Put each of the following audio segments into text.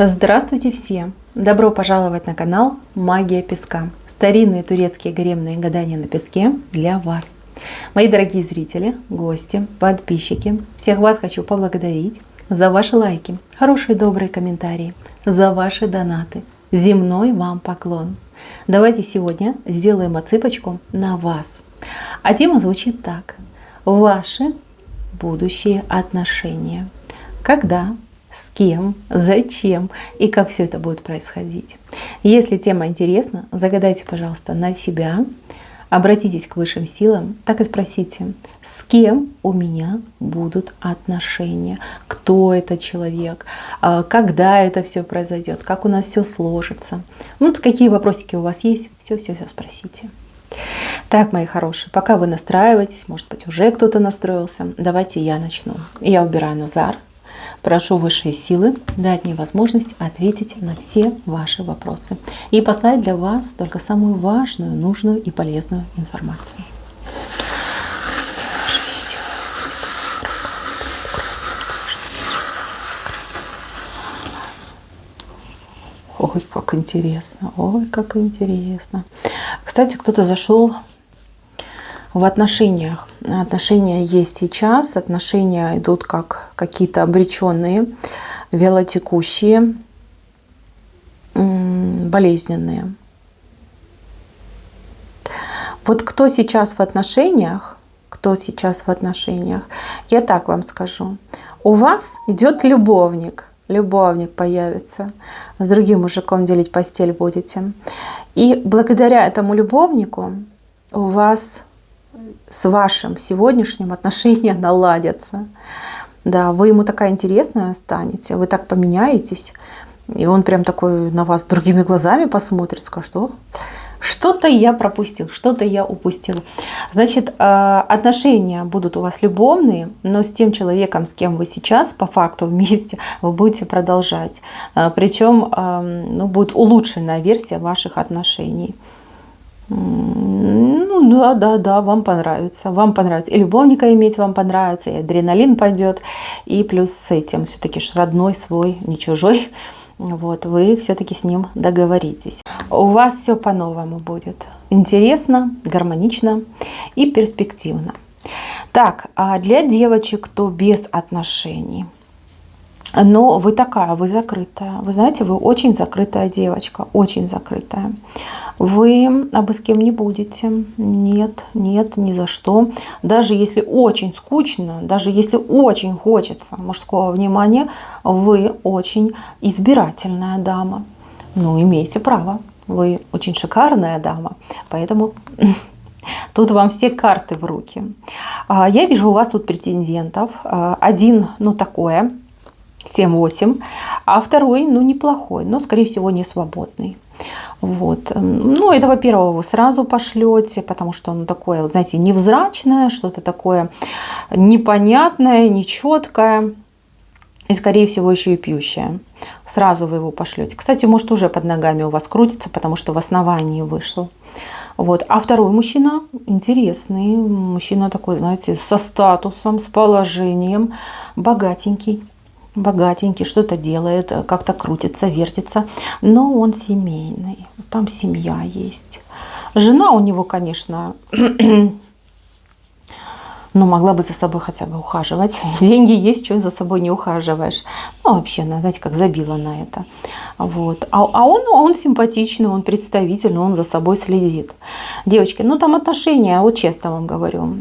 Здравствуйте все! Добро пожаловать на канал Магия Песка. Старинные турецкие гаремные гадания на песке для вас. Мои дорогие зрители, гости, подписчики, всех вас хочу поблагодарить за ваши лайки, хорошие добрые комментарии, за ваши донаты. Земной вам поклон. Давайте сегодня сделаем отсыпочку на вас. А тема звучит так. Ваши будущие отношения. Когда, с кем, зачем и как все это будет происходить. Если тема интересна, загадайте, пожалуйста, на себя, обратитесь к высшим силам, так и спросите, с кем у меня будут отношения, кто этот человек, когда это все произойдет, как у нас все сложится. Ну, какие вопросики у вас есть, все спросите. Так, мои хорошие, пока вы настраиваетесь, может быть, уже кто-то настроился, давайте я начну. Я убираю Назар. Прошу высшие силы дать мне возможность ответить на все ваши вопросы и послать для вас только самую важную, нужную и полезную информацию. Ой, как интересно, ой, как интересно. Кстати, кто-то зашел в отношениях. Отношения есть сейчас, отношения идут как какие-то обреченные, вялотекущие, болезненные. Вот кто сейчас в отношениях, я так вам скажу. У вас идет любовник появится, с другим мужиком делить постель будете. И благодаря этому любовнику у вас с вашим сегодняшним отношения наладятся. Да, вы ему такая интересная станете, вы так поменяетесь, и он прям такой на вас другими глазами посмотрит, скажет, что что-то я пропустил, что-то я упустил. Значит, отношения будут у вас любовные, но с тем человеком, с кем вы сейчас по факту вместе, вы будете продолжать. Причем будет улучшенная версия ваших отношений. Ну да, вам понравится. Вам понравится и любовника иметь, вам понравится, и адреналин пойдет. И плюс с этим все-таки родной свой, не чужой. Вот, вы все-таки с ним договоритесь. У вас все по-новому будет. Интересно, гармонично и перспективно. Так, а для девочек, кто без отношений. Но вы такая, вы закрытая. Вы знаете, вы очень закрытая девочка, очень закрытая. Вы обо с кем не будете. Нет, ни за что. Даже если очень скучно, даже если очень хочется мужского внимания, вы очень избирательная дама. Ну, имеете право. Вы очень шикарная дама. Поэтому тут вам все карты в руки. Я вижу у вас тут претендентов. Один, такое, 7-8, а второй, неплохой, но, скорее всего, не свободный. Вот. Этого первого вы сразу пошлете, потому что он такое, знаете, невзрачное, что-то такое непонятное, нечеткое и, скорее всего, еще и пьющее. Сразу вы его пошлете. Кстати, может, уже под ногами у вас крутится, потому что в основании вышел. Вот. А второй мужчина интересный, мужчина такой, знаете, со статусом, с положением, богатенький, что-то делает, как-то крутится, вертится, но он семейный, там семья есть. Жена у него, конечно, могла бы за собой хотя бы ухаживать. Деньги есть, что за собой не ухаживаешь. Вообще, знаете, как забила на это. Вот. А он симпатичный, он представительный, он за собой следит. Девочки, там отношения, вот честно вам говорю,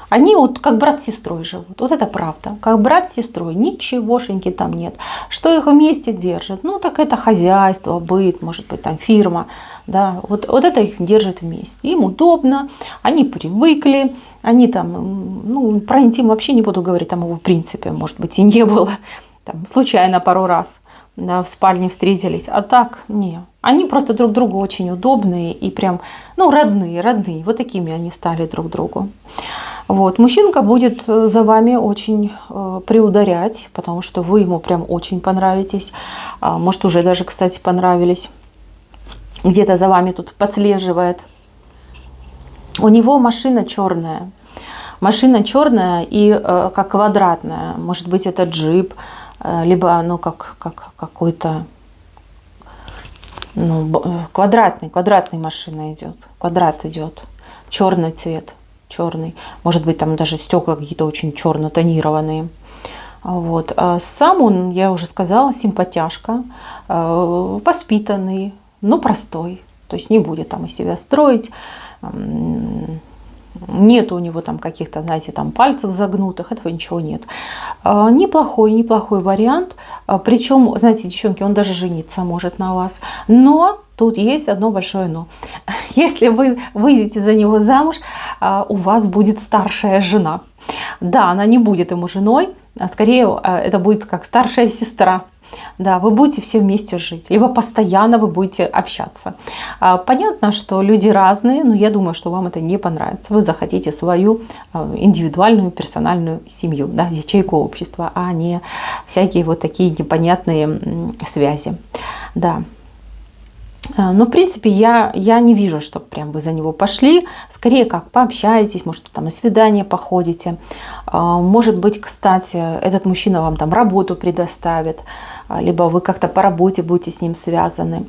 они вот как брат с сестрой живут. Вот это правда. Как брат с сестрой. Ничегошеньки там нет. Что их вместе держит? Так это хозяйство, быт, может быть, там фирма. Да, вот это их держит вместе. Им удобно, они привыкли. Они там, про интим вообще не буду говорить, там его в принципе, может быть, и не было. Там, случайно пару раз в спальне встретились. А так, не. Они просто друг другу очень удобные и прям, родные. Вот такими они стали друг другу. Вот. Мужчинка будет за вами очень приударять, потому что вы ему прям очень понравитесь. Может, уже даже, кстати, понравились. Где-то за вами тут подслеживает. У него машина черная. Машина черная и как квадратная. Может быть, это джип. либо, ну, как какой-то, ну, квадратной машина идет, квадрат идет, черный цвет, черный, может быть, там даже стекла какие-то очень черно-тонированные. Вот. А сам он, я уже сказала, симпатяшка, воспитанный, но простой, то есть не будет там из себя строить. Нет у него там каких-то, знаете, там пальцев загнутых, этого ничего нет. Неплохой вариант. Причем, знаете, девчонки, он даже жениться может на вас. Но тут есть одно большое но. Если вы выйдете за него замуж, у вас будет старшая жена. Да, она не будет ему женой, а скорее это будет как старшая сестра. Да, вы будете все вместе жить, либо постоянно вы будете общаться. Понятно, что люди разные, но я думаю, что вам это не понравится. Вы захотите свою индивидуальную, персональную семью, да, ячейку общества, а не всякие вот такие непонятные связи. Да. Но, в принципе, я не вижу, что прям вы за него пошли. Скорее, как пообщаетесь, может, там на свидание походите. Может быть, кстати, этот мужчина вам там работу предоставит, либо вы как-то по работе будете с ним связаны.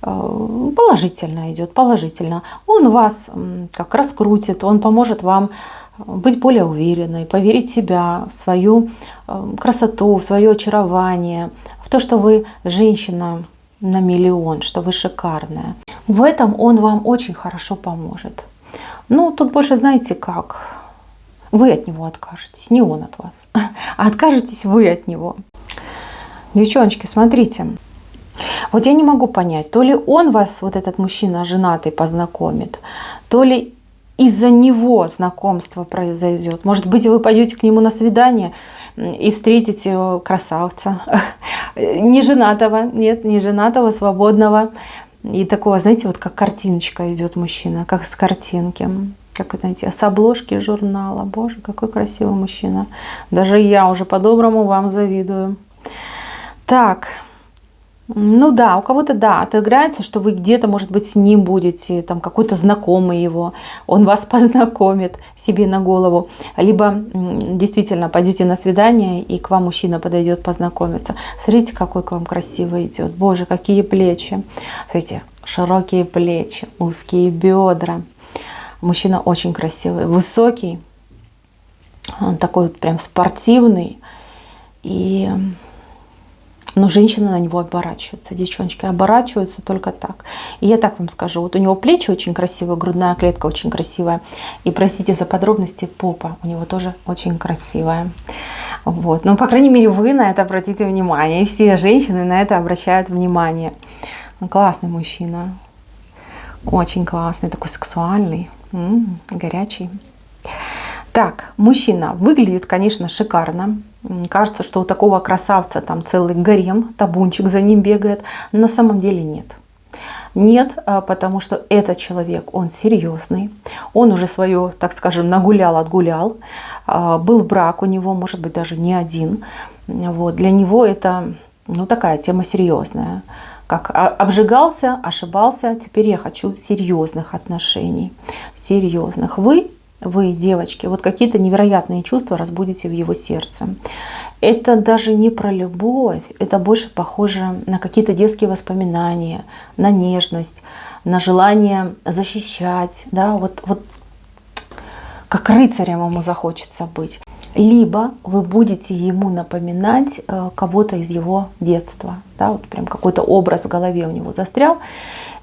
Положительно идет, положительно. Он вас как раскрутит, он поможет вам быть более уверенной, поверить в себя, в свою красоту, в свое очарование, в то, что вы женщина на миллион, что вы шикарная. В этом он вам очень хорошо поможет. Ну, тут больше, знаете как, вы от него откажетесь, не он от вас, а откажетесь вы от него. Девчоночки, смотрите, вот я не могу понять, то ли он вас, вот этот мужчина женатый, познакомит, то ли из-за него знакомство произойдет. Может быть, вы пойдете к нему на свидание и встретите красавца, не женатого, нет, не женатого, свободного. И такого, знаете, вот как картиночка идет мужчина, как с картинки. Как, знаете, с обложки журнала. Боже, какой красивый мужчина. Даже я уже по-доброму вам завидую. Так, ну да, у кого-то, да, отыграется, что вы где-то, может быть, с ним будете, там какой-то знакомый его, он вас познакомит себе на голову. Либо действительно пойдете на свидание, и к вам мужчина подойдет познакомиться. Смотрите, какой к вам красивый идет. Боже, какие плечи. Смотрите, широкие плечи, узкие бедра. Мужчина очень красивый, высокий, он такой вот прям спортивный. И... но женщины на него оборачиваются, девчоночки, оборачиваются только так. И я так вам скажу, вот у него плечи очень красивые, грудная клетка очень красивая. И простите за подробности, попа у него тоже очень красивая. Вот. Но, по крайней мере, вы на это обратите внимание. И все женщины на это обращают внимание. Классный мужчина. Очень классный, такой сексуальный, горячий. Так, мужчина выглядит, конечно, шикарно. Кажется, что у такого красавца там целый гарем, табунчик за ним бегает. Но на самом деле нет. Нет, потому что этот человек, он серьезный. Он уже свое, так скажем, нагулял, отгулял. Был брак у него, может быть, даже не один. Вот. Для него это, ну, такая тема серьезная. Как обжигался, ошибался, теперь я хочу серьезных отношений. Серьезных. Вы, девочки, вот какие-то невероятные чувства разбудите в его сердце. Это даже не про любовь, это больше похоже на какие-то детские воспоминания, на нежность, на желание защищать, да, вот как рыцарем ему захочется быть. Либо вы будете ему напоминать кого-то из его детства, да, вот прям какой-то образ в голове у него застрял,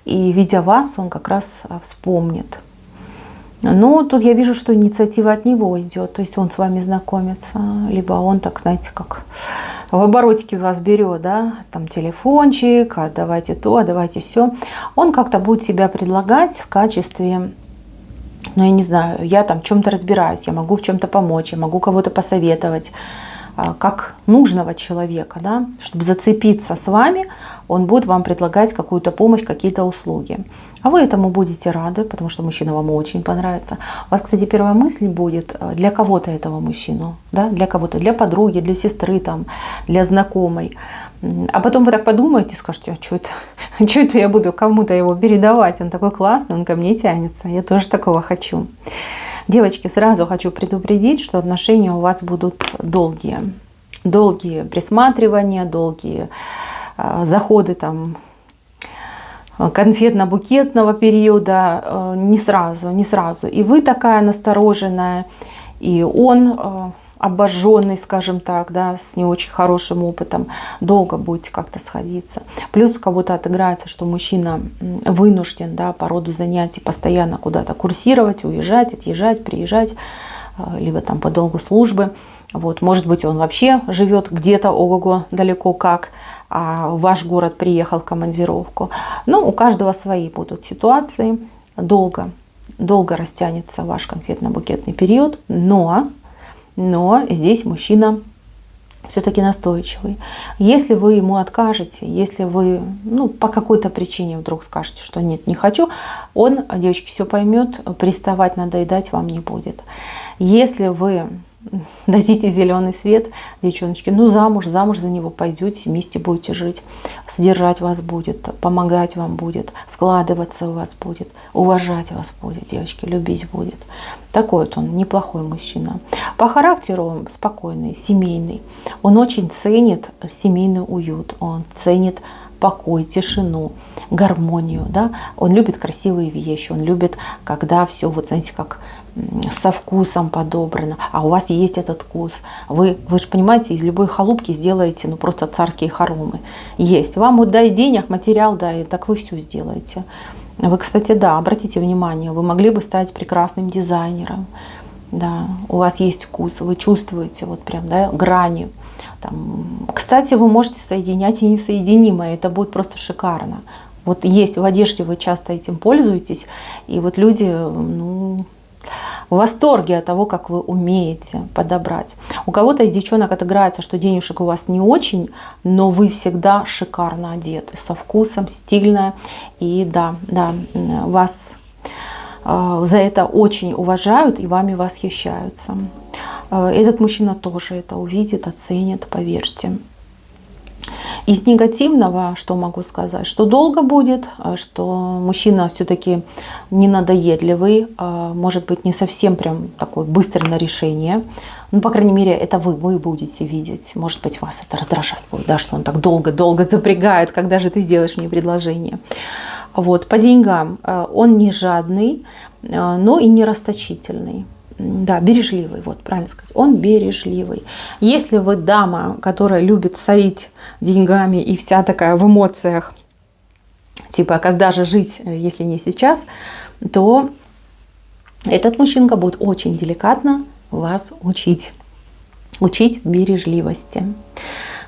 и видя вас, он как раз вспомнит. Но тут я вижу, что инициатива от него идет, то есть он с вами знакомится, либо он так, знаете, как в оборотике вас берет, да, там телефончик, а давайте то, а давайте все. Он как-то будет себя предлагать в качестве, ну я не знаю, я там в чем-то разбираюсь, я могу в чем-то помочь, я могу кого-то посоветовать, как нужного человека, да, чтобы зацепиться с вами, он будет вам предлагать какую-то помощь, какие-то услуги. А вы этому будете рады, потому что мужчина вам очень понравится. У вас, кстати, первая мысль будет для кого-то этого мужчину, да, для кого-то, для подруги, для сестры, там, для знакомой. А потом вы так подумаете, скажете, а что это я буду кому-то его передавать, он такой классный, он ко мне тянется, я тоже такого хочу. Девочки, сразу хочу предупредить, что отношения у вас будут долгие. долгие присматривания, долгие заходы там конфетно-букетного периода, не сразу. И вы такая настороженная, и он обожженный, скажем так, да, с не очень хорошим опытом, долго будете как-то сходиться. Плюс у кого-то отыграется, что мужчина вынужден, да, по роду занятий постоянно куда-то курсировать, уезжать, отъезжать, приезжать, либо там по долгу службы. Вот, может быть, он вообще живет где-то ого-го далеко как, а в ваш город приехал в командировку. Но у каждого свои будут ситуации. Долго растянется ваш конфетно-букетный период, но здесь мужчина все-таки настойчивый. Если вы ему откажете, если вы по какой-то причине вдруг скажете, что нет, не хочу, он, девочки, все поймет, приставать, надоедать вам не будет. Если вы дадите зеленый свет, девчоночки, замуж за него пойдете, вместе будете жить, содержать вас будет, помогать вам будет, вкладываться в вас будет, уважать вас будет, девочки, любить будет. Такой вот он, неплохой мужчина. По характеру он спокойный, семейный. Он очень ценит семейный уют, он ценит покой, тишину, гармонию, да? Он любит красивые вещи, он любит, когда все, вот знаете, как со вкусом подобрано, а у вас есть этот вкус. Вы же понимаете, из любой халупки сделаете просто царские хоромы. Есть. Вам вот дай денег, материал дай, так вы все сделаете. Вы, кстати, да, обратите внимание, вы могли бы стать прекрасным дизайнером. Да, у вас есть вкус, вы чувствуете вот прям, да, грани. Там, кстати, вы можете соединять и несоединимое, это будет просто шикарно. Вот есть в одежде, вы часто этим пользуетесь, и вот люди, в восторге от того, как вы умеете подобрать. У кого-то из девчонок отыграется, что денежек у вас не очень, но вы всегда шикарно одеты, со вкусом, стильно. И да, вас за это очень уважают и вами восхищаются. Этот мужчина тоже это увидит, оценит, поверьте. Из негативного, что могу сказать, что долго будет, что мужчина все-таки не надоедливый, может быть, не совсем прям такой быстрый на решение. По крайней мере, это вы будете видеть. Может быть, вас это раздражать будет, да, что он так долго запрягает, когда же ты сделаешь мне предложение. Вот, по деньгам он не жадный, но и не расточительный. Да, бережливый, вот правильно сказать. Он бережливый. Если вы дама, которая любит сорить деньгами и вся такая в эмоциях, типа, когда же жить, если не сейчас, то этот мужчинка будет очень деликатно вас учить бережливости.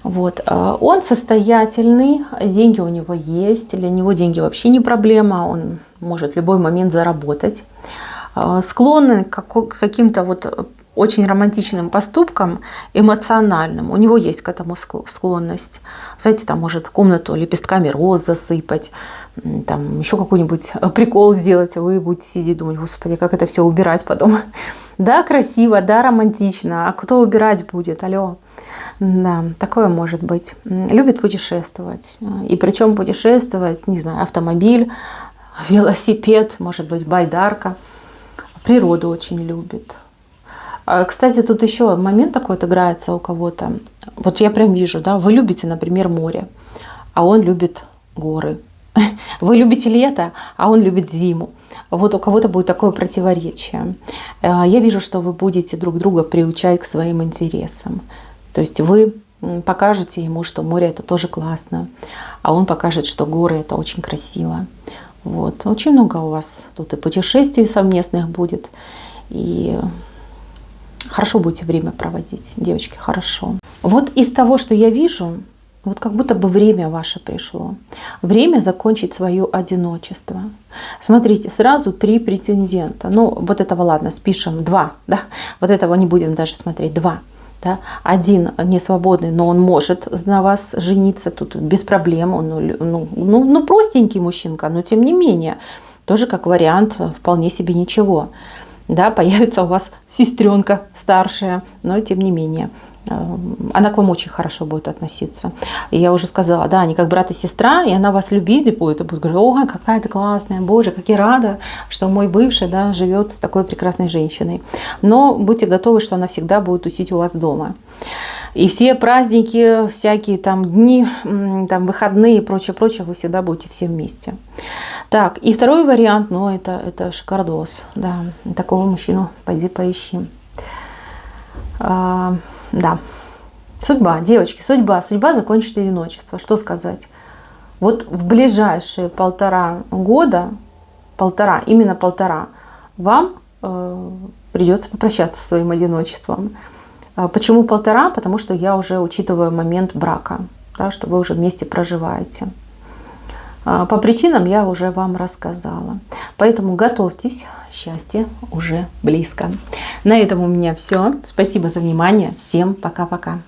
Вот. Он состоятельный, деньги у него есть, для него деньги вообще не проблема, он может в любой момент заработать. Склонны к каким-то вот очень романтичным поступкам, эмоциональным. У него есть к этому склонность. Знаете, там может комнату лепестками роз засыпать, там еще какой-нибудь прикол сделать, а вы будете сидеть и думать, господи, как это все убирать потом. Да, красиво, да, романтично, а кто убирать будет? Алло. Да, такое может быть. Любит путешествовать. И причем путешествовать, не знаю, автомобиль, велосипед, может быть, байдарка. Природу очень любит. Кстати, тут еще момент такой отыграется у кого-то. Вот я прям вижу, да, вы любите, например, море, а он любит горы. Вы любите лето, а он любит зиму. Вот у кого-то будет такое противоречие. Я вижу, что вы будете друг друга приучать к своим интересам. То есть вы покажете ему, что море это тоже классно, а он покажет, что горы это очень красиво. Вот. Очень много у вас тут и путешествий совместных будет, и хорошо будете время проводить, девочки, хорошо. Вот из того, что я вижу, вот как будто бы время ваше пришло. Время закончить свое одиночество. Смотрите, сразу 3 претендента. Ну, вот этого, ладно, спишем 2, да? Вот этого не будем даже смотреть, 2. Да? Один не свободный, но он может на вас жениться тут без проблем. Он простенький мужчинка, но тем не менее, тоже как вариант вполне себе ничего. Да, появится у вас сестренка старшая, но тем не менее. она к вам очень хорошо будет относиться. И я уже сказала, да, они как брат и сестра, и она вас любить будет, и будет говорить, ой, какая ты классная, боже, как я рада, что мой бывший, да, живет с такой прекрасной женщиной. Но будьте готовы, что она всегда будет тусить у вас дома. И все праздники, всякие там дни, там выходные и прочее, вы всегда будете все вместе. Так, и второй вариант, ну, это шикардос, да, такого мужчину пойди поищи. Да, судьба, девочки, судьба закончит одиночество. Что сказать? Вот в ближайшие 1,5 года, именно 1,5, вам придется попрощаться со своим одиночеством. Почему 1,5? Потому что я уже учитываю момент брака, да, что вы уже вместе проживаете. По причинам я уже вам рассказала. Поэтому готовьтесь, счастье уже близко. На этом у меня все. Спасибо за внимание. Всем пока-пока.